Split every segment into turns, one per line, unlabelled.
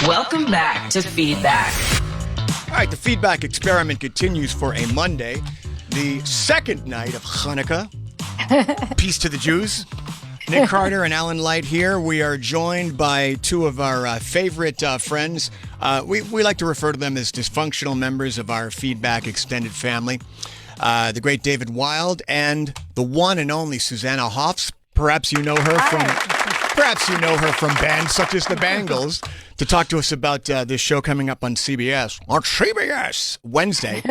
Welcome back to Feedback.
All right, the feedback experiment continues for a Monday, the second night of Hanukkah. Peace to the Jews. Nik Carter and Alan Light here. We are joined by two of our favorite friends. We like to refer to them as dysfunctional members of our feedback extended family. The great David Wild and the one and only Susanna Hoffs. Perhaps you know her from bands such as the Bangles, to talk to us about this show coming up on CBS. On CBS Wednesday,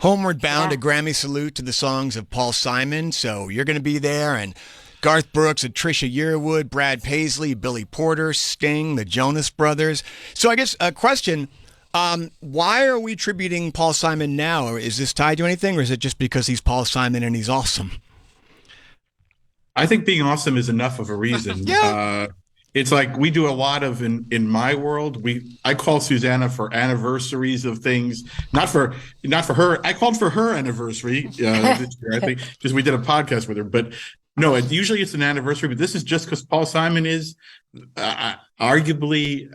Homeward Bound, a Grammy salute to the songs of Paul Simon. So you're going to be there, and Garth Brooks and Trisha Yearwood, Brad Paisley, Billy Porter, Sting, the Jonas Brothers. So I guess a question, why are we tributing Paul Simon now? Or is this tied to anything, or is it just because he's Paul Simon and he's awesome?
I think being awesome is enough of a reason. It's like we do a lot of in my world. I call Susanna for anniversaries of things, not for her. I called for her anniversary this year, I think, because we did a podcast with her. But no, usually it's an anniversary. But this is just because Paul Simon is arguably,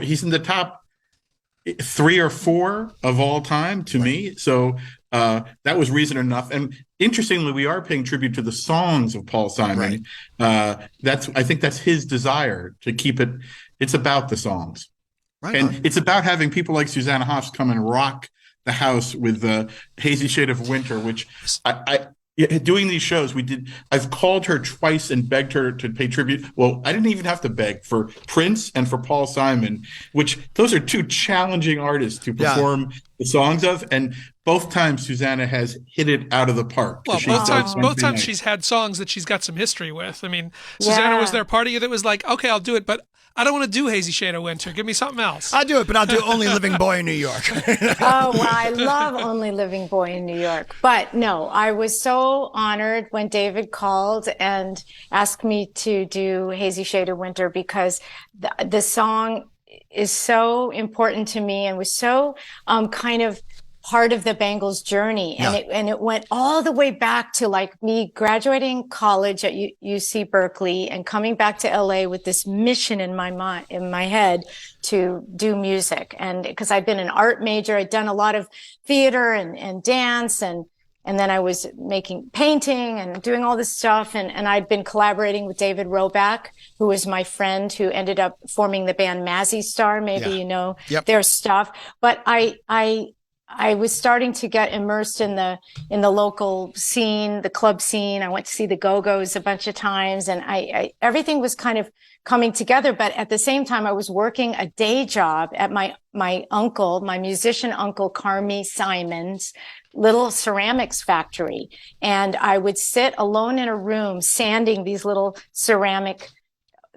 he's in the top 3 or 4 of all time to me. So that was reason enough. And interestingly, we are paying tribute to the songs of Paul Simon. Right. I think that's his desire to keep it. It's about the songs. Right. And it's about having people like Susanna Hoffs come and rock the house with the Hazy Shade of Winter, which doing these shows, I've called her twice and begged her to pay tribute. Well, I didn't even have to beg for Prince and for Paul Simon, which those are 2 challenging artists to perform the songs of. And both times Susanna has hit it out of the park.
Well, both times she's had songs that she's got some history with. I mean, Susanna was there part of you that was like, okay, I'll do it, but I don't want to do Hazy Shade of Winter. Give me something else.
I'll do it, but I'll do Only Living Boy in New York.
Oh, well, I love Only Living Boy in New York. But no, I was so honored when David called and asked me to do Hazy Shade of Winter, because the song is so important to me and was so kind of part of the Bangles journey. And it went all the way back to like me graduating college at UC Berkeley and coming back to LA with this mission in my head to do music. And because I'd been an art major, I'd done a lot of theater and dance, and then I was making painting and doing all this stuff. And I'd been collaborating with David Roback, who was my friend who ended up forming the band Mazzy Star. Maybe you know their stuff. But I was starting to get immersed in the local scene, the club scene. I went to see the Go-Go's a bunch of times, and everything was kind of coming together. But at the same time, I was working a day job at my musician uncle, Carmi Simon's little ceramics factory. And I would sit alone in a room sanding these little ceramic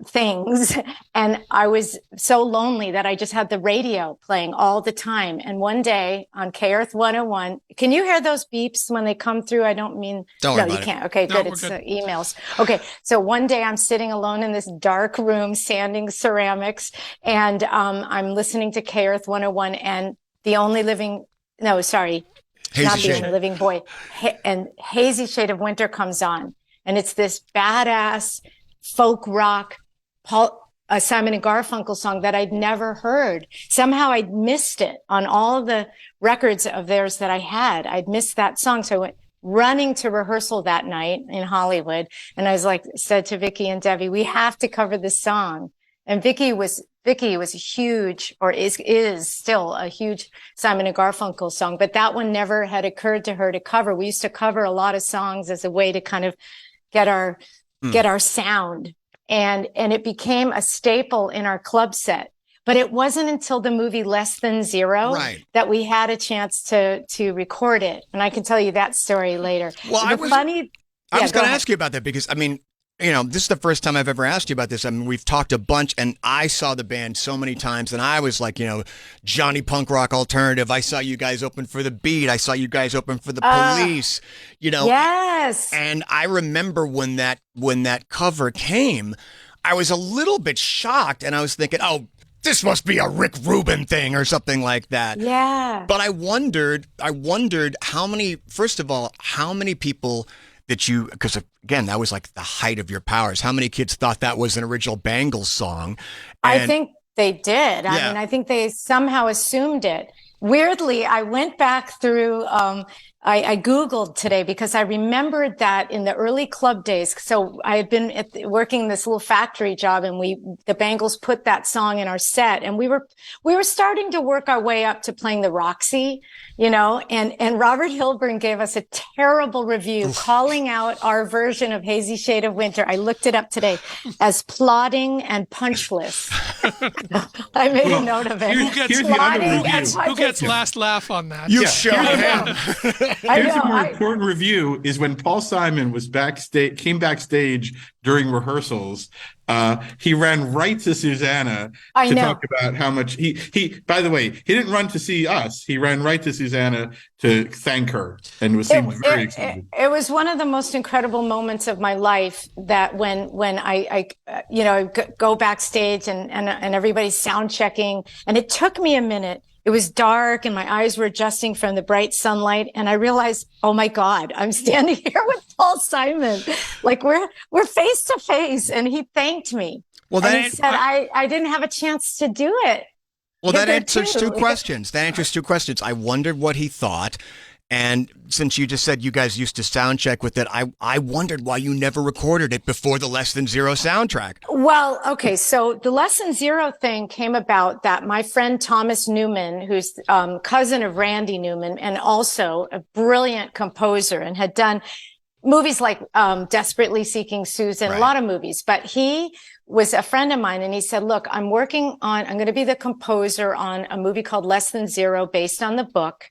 things. And I was so lonely that I just had the radio playing all the time. And one day on KEarth 101, can you hear those beeps when they come through? I don't mean,
no, you
can't. Okay, good. It's emails. Okay. So one day I'm sitting alone in this dark room, sanding ceramics, and I'm listening to KEarth 101 and the only living boy. And Hazy Shade of Winter comes on. And it's this badass folk rock Simon and Garfunkel song that I'd never heard. Somehow I'd missed it on all the records of theirs that I had. I'd missed that song. So I went running to rehearsal that night in Hollywood. And I said to Vicky and Debbie, we have to cover this song. And Vicky was a huge, or is still a huge Simon and Garfunkel song, but that one never had occurred to her to cover. We used to cover a lot of songs as a way to kind of get our sound. And it became a staple in our club set. But it wasn't until the movie Less Than Zero that we had a chance to record it. And I can tell you that story later.
Well, I was going to ask you about that because, I mean, this is the first time I've ever asked you about this. I mean, we've talked a bunch, and I saw the band so many times, and I was like, Johnny Punk Rock Alternative. I saw you guys open for The Beat. I saw you guys open for The Police.
Yes.
And I remember when that cover came, I was a little bit shocked, and I was thinking, oh, this must be a Rick Rubin thing or something like that.
Yeah.
But I wondered how many people because again, that was like the height of your powers. How many kids thought that was an original Bangles song?
I think they did. I mean, I think they somehow assumed it. Weirdly, I went back through, I Googled today because I remembered that in the early club days. So I had been working this little factory job, and the Bangles put that song in our set, and we were starting to work our way up to playing the Roxy, and Robert Hilburn gave us a terrible review calling out our version of Hazy Shade of Winter. I looked it up today as plodding and punchless. I made a note of it.
Who gets last laugh on that?
You show him.
Here's a more important review: is when Paul Simon was came backstage during rehearsals. He ran right to Susanna to talk about how much he. By the way, he didn't run to see us. He ran right to Susanna to thank her, and seemed very excited.
It was one of the most incredible moments of my life. That when I go backstage and everybody's sound checking, and it took me a minute. It was dark and my eyes were adjusting from the bright sunlight. And I realized, oh my God, I'm standing here with Paul Simon. Like we're face to face. And he thanked me. Well, he said, I didn't have a chance to do it.
Well, that answers two questions. I wondered what he thought. And since you just said you guys used to sound check with it, I wondered why you never recorded it before the Less Than Zero soundtrack.
Well, okay. So the Less Than Zero thing came about that my friend Thomas Newman, who's cousin of Randy Newman and also a brilliant composer and had done movies like Desperately Seeking Susan, a lot of movies, but he was a friend of mine, and he said, look, I'm going to be the composer on a movie called Less Than Zero based on the book.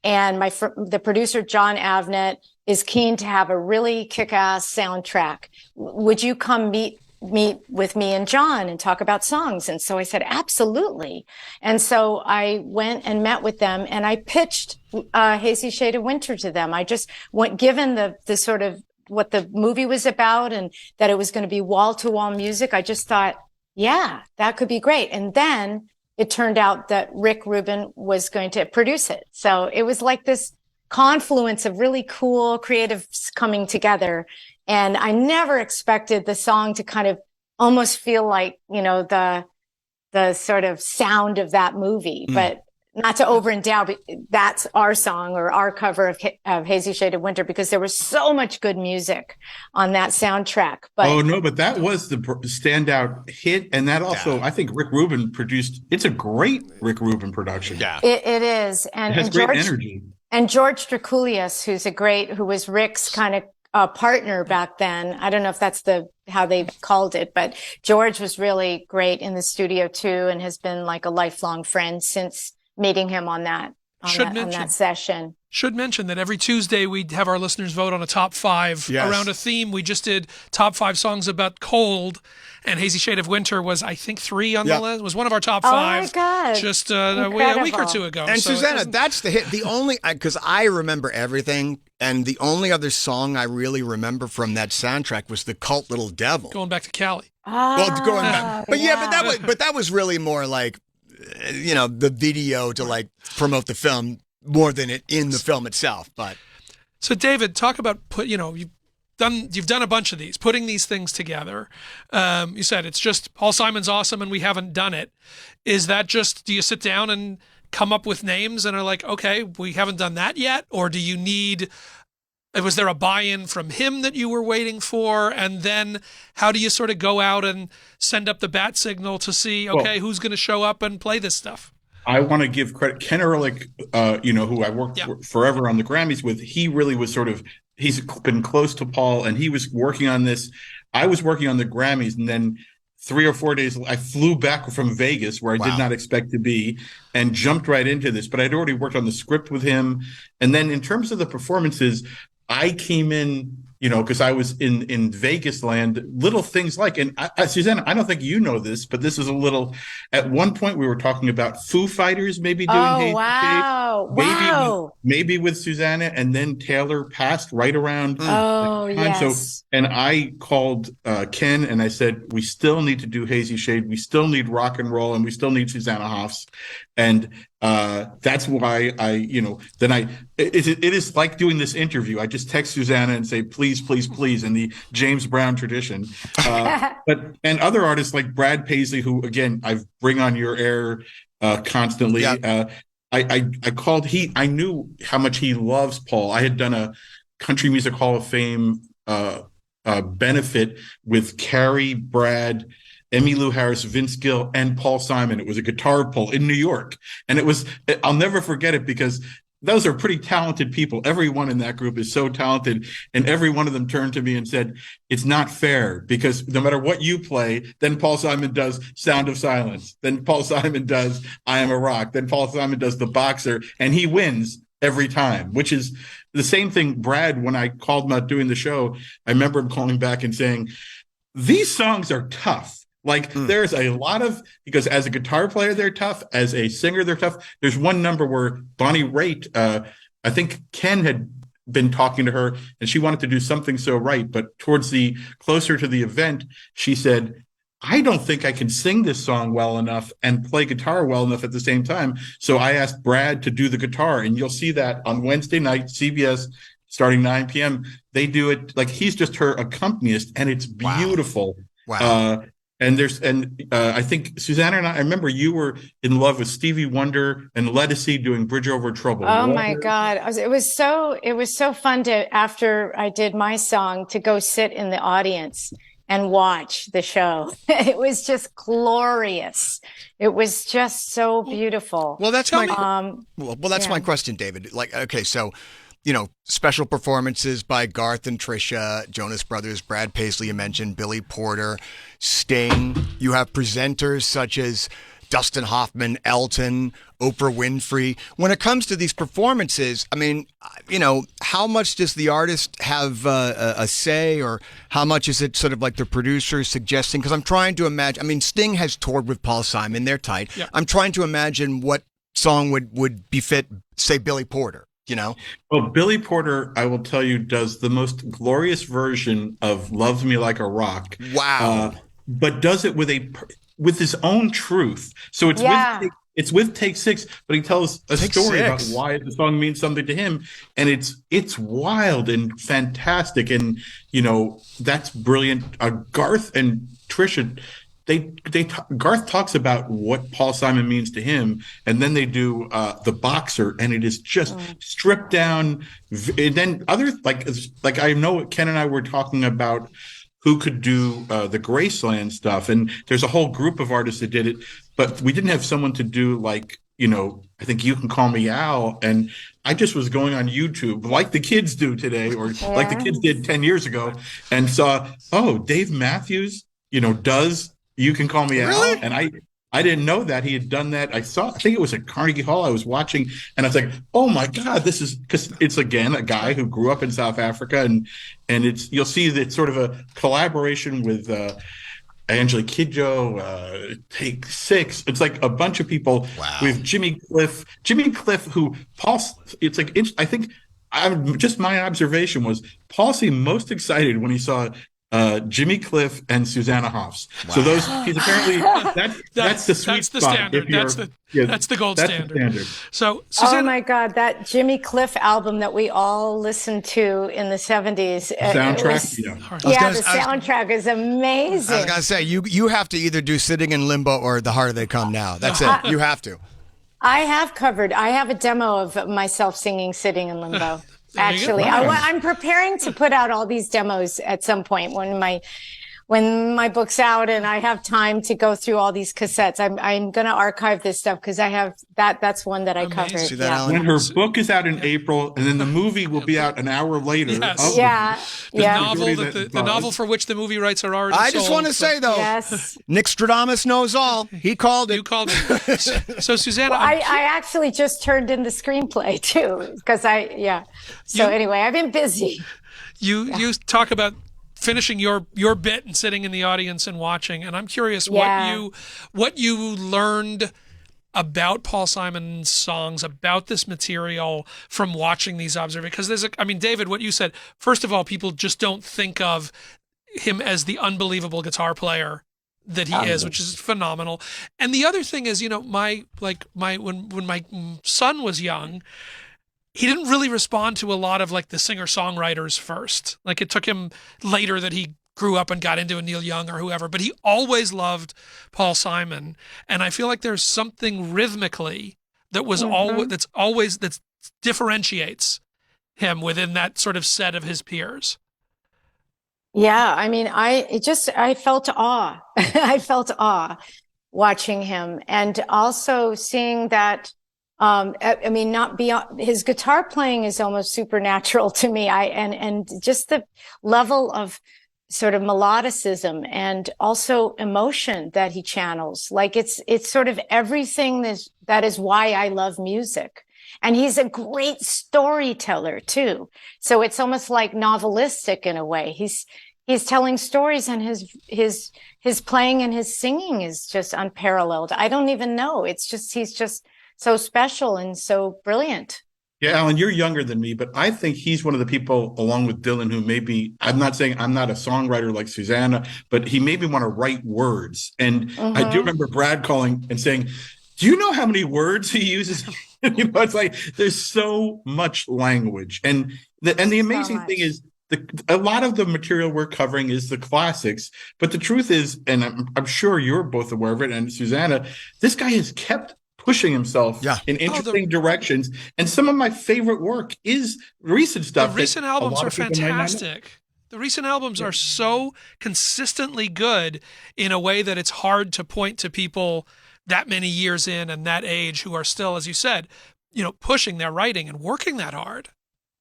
And the producer, John Avnet, is keen to have a really kick-ass soundtrack. Would you come meet with me and John and talk about songs? And so I said, absolutely. And so I went and met with them, and I pitched Hazy Shade of Winter to them. I just given the sort of what the movie was about and that it was going to be wall-to-wall music, I just thought, yeah, that could be great. And then it turned out that Rick Rubin was going to produce it. So it was like this confluence of really cool creatives coming together. And I never expected the song to kind of almost feel like, the sort of sound of that movie, but not to over-endow, but that's our song or our cover of Hazy Shade of Winter, because there was so much good music on that soundtrack. But
that was the standout hit. And that also, I think Rick Rubin produced, it's a great Rick Rubin production.
Yeah,
it is. And
it has great energy.
And George Drakoulias, who was Rick's kind of partner back then. I don't know if that's how they called it, but George was really great in the studio too, and has been like a lifelong friend since meeting him on that session.
Should mention that every Tuesday we have our listeners vote on a top 5 around a theme. We just did top 5 songs about cold, and Hazy Shade of Winter was, I think, 3 on the list. It was one of our top 5.
Oh my God.
Just a week or two ago.
And so Susanna, that's the hit. The only, because I remember everything, and the only other song I really remember from that soundtrack was the Cult Little Devil.
Going back to Cali.
Well, going back. But that was really more like, the video to like promote the film more than it in the film itself. But
so David, talk about you've done a bunch of these, putting these things together. You said it's just Paul Simon's awesome and we haven't done it. Is that just, do you sit down and come up with names and are like, okay, we haven't done that yet? Or do you was there a buy-in from him that you were waiting for? And then how do you sort of go out and send up the bat signal to see, who's going to show up and play this stuff?
I want to give credit. Ken Ehrlich, who I worked forever on the Grammys with, he really was he's been close to Paul, and he was working on this. I was working on the Grammys, and then 3 or 4 days, I flew back from Vegas, where I did not expect to be, and jumped right into this. But I'd already worked on the script with him. And then in terms of the performances, I came in, because I was in Vegas land, little things like, and Susanna, I don't think you know this, but this is a little, at one point we were talking about Foo Fighters maybe doing Hazy Shade, maybe with Susanna, and then Taylor passed right around the time. So, and I called Ken and I said, we still need to do Hazy Shade, we still need rock and roll, and we still need Susanna Hoffs. And That's why it is like doing this interview. I just text Susanna and say, please, please, please, in the James Brown tradition. And other artists like Brad Paisley, who, again, I bring on your air constantly. Yeah. I called, I knew how much he loves Paul. I had done a Country Music Hall of Fame benefit with Carrie, Brad, Emmylou Harris, Vince Gill, and Paul Simon. It was a guitar pull in New York. And I'll never forget it because those are pretty talented people. Everyone in that group is so talented. And every one of them turned to me and said, it's not fair because no matter what you play, then Paul Simon does Sound of Silence. Then Paul Simon does I Am a Rock. Then Paul Simon does The Boxer. And he wins every time, which is the same thing. Brad, when I called him out doing the show, I remember him calling back and saying, these songs are tough. Like there's a lot of, because as a guitar player, they're tough. As a singer, they're tough. There's one number where Bonnie Raitt, I think Ken had been talking to her and she wanted to do Something So Right. But towards closer to the event, she said, I don't think I can sing this song well enough and play guitar well enough at the same time. So I asked Brad to do the guitar, and you'll see that on Wednesday night, CBS, starting 9 p.m. They do it like he's just her accompanist, and it's beautiful. Wow. I think Susanna and I remember you were in love with Stevie Wonder and Ledisi doing Bridge Over Troubled Water.
Oh my God. It was so fun after I did my song, to go sit in the audience and watch the show. It was just glorious. It was just so beautiful.
Well, that's my question, David. Like, okay, so, special performances by Garth and Trisha, Jonas Brothers, Brad Paisley, you mentioned, Billy Porter, Sting. You have presenters such as Dustin Hoffman, Elton, Oprah Winfrey. When it comes to these performances, I mean, how much does the artist have a say, or how much is it sort of like the producer suggesting? Because I'm trying to imagine, I mean, Sting has toured with Paul Simon. They're tight. Yeah. I'm trying to imagine what song would befit, say, Billy Porter.
Well, Billy Porter, I will tell you, does the most glorious version of "Love Me Like a Rock."
Wow!
But does it with his own truth. So it's with Take Six, but he tells a story about why the song means something to him, and it's wild and fantastic, and that's brilliant. Garth and Trisha. Garth talks about what Paul Simon means to him, and then they do The Boxer, and it is just stripped down. And then others like I know Ken and I were talking about who could do the Graceland stuff, and there's a whole group of artists that did it, but we didn't have someone to do I think You Can Call Me Al, and I just was going on YouTube like the kids do today, or like the kids did 10 years ago, and saw, Dave Matthews, does You Can Call Me Al, and I didn't know that he had done that. I think it was at Carnegie Hall. I was watching, and I was like, "Oh my God, this is," because it's again a guy who grew up in South Africa, and you'll see that it's sort of a collaboration with Angelique Kidjo, Take Six. It's like a bunch of people with Jimmy Cliff, who Paul. It's like I think my observation was Paul seemed most excited when he saw Jimmy Cliff and Susanna Hoffs. Wow. So he's apparently that's the sweet
spot.
Standard.
That's the gold standard. So,
Susanna, oh my God, that Jimmy Cliff album that we all listened to in the 70s.
Soundtrack,
the soundtrack is amazing.
I was gonna say you have to either do Sitting in Limbo or The Harder They Come Now. That's it. You have to.
I have a demo of myself singing Sitting in Limbo. Actually, I'm preparing to put out all these demos at some point when my book's out and I have time to go through all these cassettes. I'm going to archive this stuff because I have that's one that I covered.
See that,
when her book is out in April, and then the movie will be out an hour later.
Yes. The novel for which the movie rights are already sold.
I just want to say though, Nick Stradamus knows all. He called it.
You called it. So Susanna,
I actually just turned in the screenplay too because anyway, I've been busy.
You talk about finishing your bit and sitting in the audience and watching, and I'm curious what you learned about Paul Simon's songs, about this material from watching these observations. Because David, what you said, first of all, people just don't think of him as the unbelievable guitar player that he is, which is phenomenal. And the other thing is, when my son was young, he didn't really respond to a lot of like the singer-songwriters first. Like it took him later that he grew up and got into a Neil Young or whoever, but he always loved Paul Simon. And I feel like there's something rhythmically that was that differentiates him within that sort of set of his peers.
Yeah, I mean, I felt awe. I felt awe watching him, and also seeing that. I mean, not beyond his guitar playing is almost supernatural to me. And just the level of sort of melodicism and also emotion that he channels. Like it's sort of everything that is why I love music. And he's a great storyteller too. So it's almost like novelistic in a way. He's telling stories, and his playing and his singing is just unparalleled. I don't even know. He's just so special and so brilliant.
Yeah, Alan, you're younger than me, but I think he's one of the people, along with Dylan, who maybe, I'm not saying I'm not a songwriter like Susanna, but he made me want to write words. And I do remember Brad calling and saying, do you know how many words he uses? It's like, there's so much language. And the amazing thing is, a lot of the material we're covering is the classics, but the truth is, and I'm sure you're both aware of it, and Susanna, this guy has kept pushing himself in interesting directions. And some of my favorite work is recent stuff.
The recent albums are fantastic. The recent albums are so consistently good in a way that it's hard to point to people that many years in and that age who are still, as you said, pushing their writing and working that hard.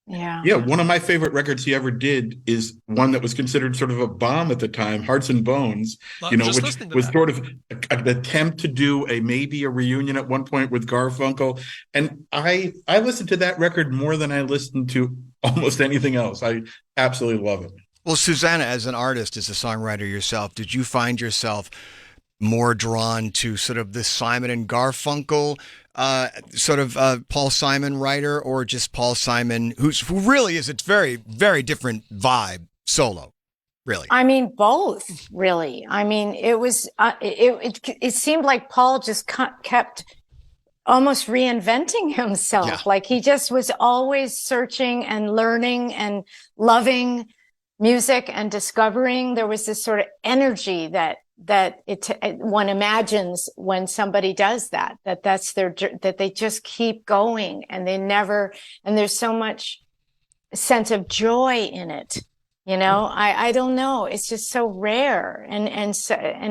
Yeah. One of my favorite records he ever did is one that was considered sort of a bomb at the time, Hearts and Bones, which was sort of an attempt to do maybe a reunion at one point with Garfunkel. And I listened to that record more than I listened to almost anything else. I absolutely love it.
Well, Susanna, as an artist, as a songwriter yourself, did you find yourself more drawn to sort of this Simon and Garfunkel Paul Simon writer, or just Paul Simon, who really is, it's very, very different vibe solo, really?
I mean, both, really. I mean, it was, it seemed like Paul just kept almost reinventing himself. Yeah. Like he just was always searching and learning and loving music and discovering. There was this sort of energy that one imagines when somebody does that they just keep going, and and there's so much sense of joy in it. I don't know. It's just so rare. And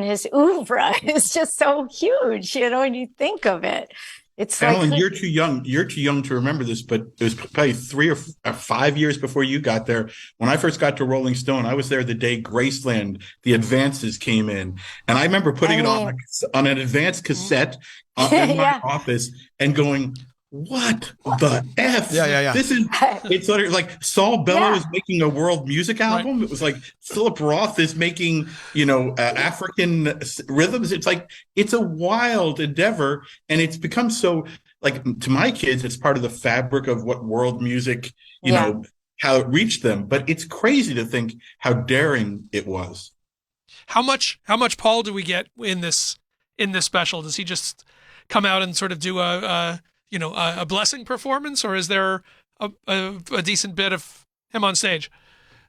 his oeuvre is just so huge, when you think of it. It's
Alan, you're too young. You're too young to remember this, but it was probably 3 or 5 years before you got there. When I first got to Rolling Stone, I was there the day Graceland, the advances came in, and I remember putting it on an advanced cassette in my office and going, "What the F?
Yeah.
It's sort of like Saul Bellow is making a world music album. Right. It was like Philip Roth is making, African rhythms. It's like, it's a wild endeavor. And it's become so, like, to my kids, it's part of the fabric of what world music, how it reached them. But it's crazy to think how daring it was.
How much Paul do we get in this special? Does he just come out and sort of do a blessing performance, or is there a decent bit of him on stage?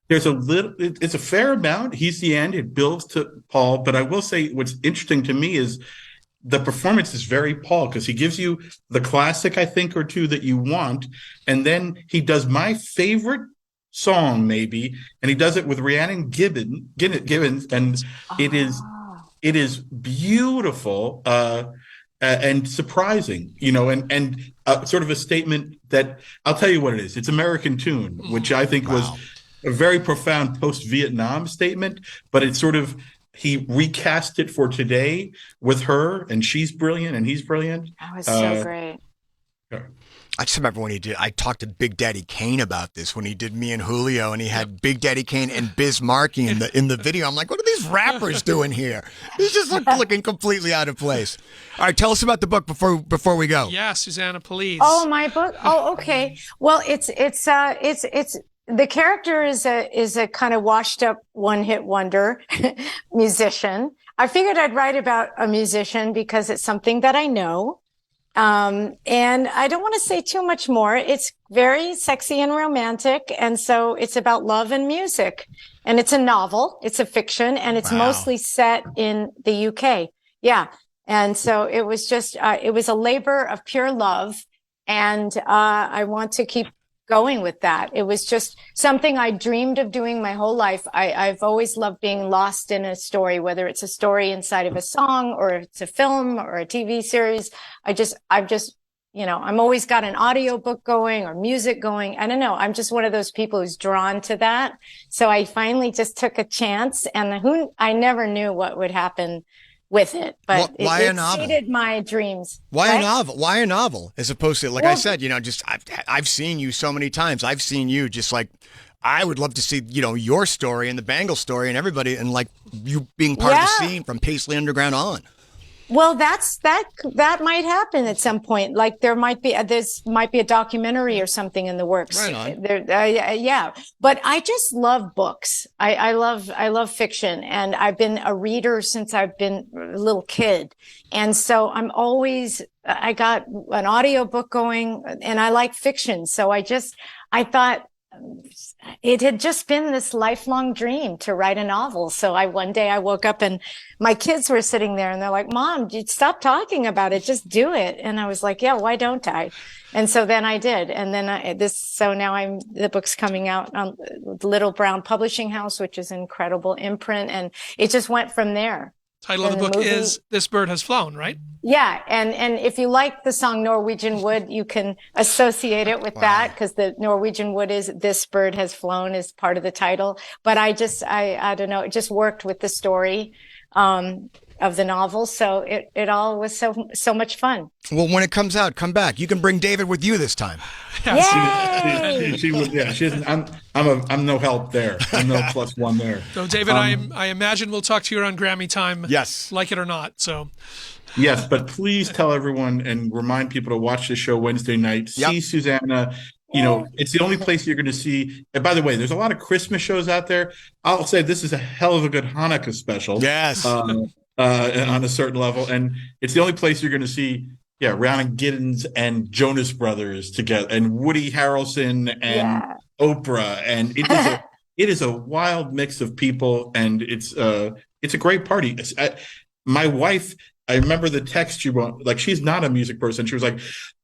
There's it's a fair amount. He's the end. It builds to Paul. But I will say what's interesting to me is the performance is very Paul, because he gives you the classic, I think, or two that you want. And then he does my favorite song, maybe, and he does it with Rhiannon Gibbons. And it is beautiful. And surprising, and sort of a statement that I'll tell you what it is. It's American Tune, which I think was a very profound post-Vietnam statement, but it's sort of, he recast it for today with her, and she's brilliant and he's brilliant.
That was so great.
I just remember when I talked to Big Daddy Kane about this, when he did Me and Julio, and he had Big Daddy Kane and Biz Markie in the video. I'm like, what are these rappers doing here? He's just looking completely out of place. All right, tell us about the book before we go.
Yeah, Susanna, please.
Oh, my book. Oh, okay. Well, it's the character is a kind of washed up one-hit wonder musician. I figured I'd write about a musician because it's something that I know. And I don't want to say too much more. It's very sexy and romantic. And so it's about love and music. And it's a novel. It's a fiction. And it's mostly set in the UK. Yeah. And so it was just, it was a labor of pure love. And I want to keep going with that. It was just something I dreamed of doing my whole life. I've always loved being lost in a story, whether it's a story inside of a song or it's a film or a TV series. I've just, I'm always got an audiobook going or music going. I don't know. I'm just one of those people who's drawn to that. So I finally just took a chance, and I never knew what would happen with it, but
why
it
a novel?
exceeded my dreams.
Why a novel? Why a novel as opposed to, like I said, I've seen you so many times. I've seen you just like, I would love to see, your story and the Bangle story and everybody, and like you being part of the scene from Paisley Underground on.
Well, that might happen at some point. Like there might be a documentary or something in the works.
Right on.
Yeah. But I just love books. I love fiction, and I've been a reader since I've been a little kid. And so I got an audiobook going, and I like fiction. So I thought it had just been this lifelong dream to write a novel. So one day I woke up and my kids were sitting there and they're like, "Mom, stop talking about it. Just do it." And I was like, "Yeah, why don't I?" And so then I did. And then now the book's coming out on Little Brown Publishing House, which is an incredible imprint. And it just went from there.
Title of the book is This Bird Has Flown, right?
Yeah. And if you like the song Norwegian Wood, you can associate it with that, because the Norwegian Wood is This Bird Has Flown is part of the title. But I don't know, it just worked with the story of the novel. So it all was so much fun.
Well, when it comes out, come back. You can bring David with you this time.
Yay!
She would. Yeah, she isn't. I'm no help there. I'm no +1 there.
So, David, I imagine we'll talk to you around Grammy time.
Yes,
like it or not. So,
yes, but please tell everyone and remind people to watch the show Wednesday night. See Susanna. It's the only place you're going to see. And by the way, there's a lot of Christmas shows out there. I'll say this is a hell of a good Hanukkah special.
Yes.
On a certain level, and it's the only place you're going to see. Yeah, Rhiannon Giddens and Jonas Brothers together, and Woody Harrelson and Oprah, and it is a wild mix of people, and it's a great party. My wife, I remember the text she wrote. Like, she's not a music person. She was like,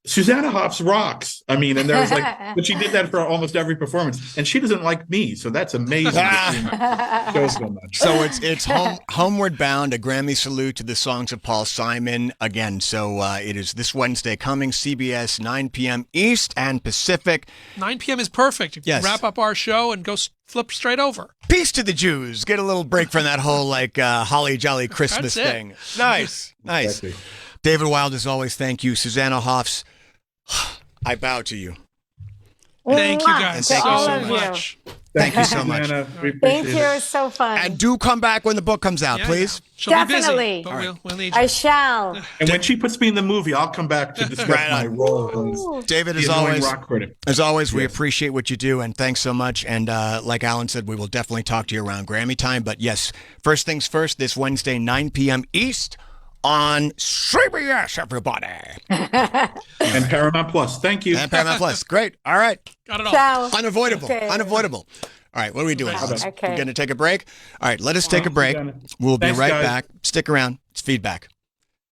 "Susanna Hoffs rocks." I mean, and there was like, but she did that for almost every performance, and she doesn't like me, so that's amazing. So much.
So it's Homeward Bound, a Grammy salute to the songs of Paul Simon again. So it is this Wednesday coming, CBS, 9 p.m. East and Pacific.
9 p.m. is perfect. You can wrap up our show and go flip straight over.
Peace to the Jews. Get a little break from that whole holly jolly Christmas thing. Nice.
Exactly.
David Wild, as always, thank you. Susanna Hoffs, I bow to you.
Thank you guys
To all
so
of you.
much.
Thank you so much.
Susanna, we appreciate
Thank you.
it.
It was so fun.
And do come back when the book comes out, please.
Yeah. She'll
Definitely.
be busy, but we'll need you.
I shall.
And when she puts me in the movie, I'll come back to discuss my role as
David,
the
as
annoying
always,
rock critic.
we appreciate what you do, and thanks so much. And like Alan said, we will definitely talk to you around Grammy time. But yes, first things first, this Wednesday, 9 p.m. East on CBS, everybody.
And Paramount Plus. Thank you.
And Paramount Plus. Great. All right.
Got it all.
Ciao.
Unavoidable.
Okay.
Unavoidable. All right. What are we doing, Alex?
Okay.
We're going to take a break? All right. Let us take a break.
Susanna.
We'll be
Thanks,
right
guys.
back. Stick around. It's feedback.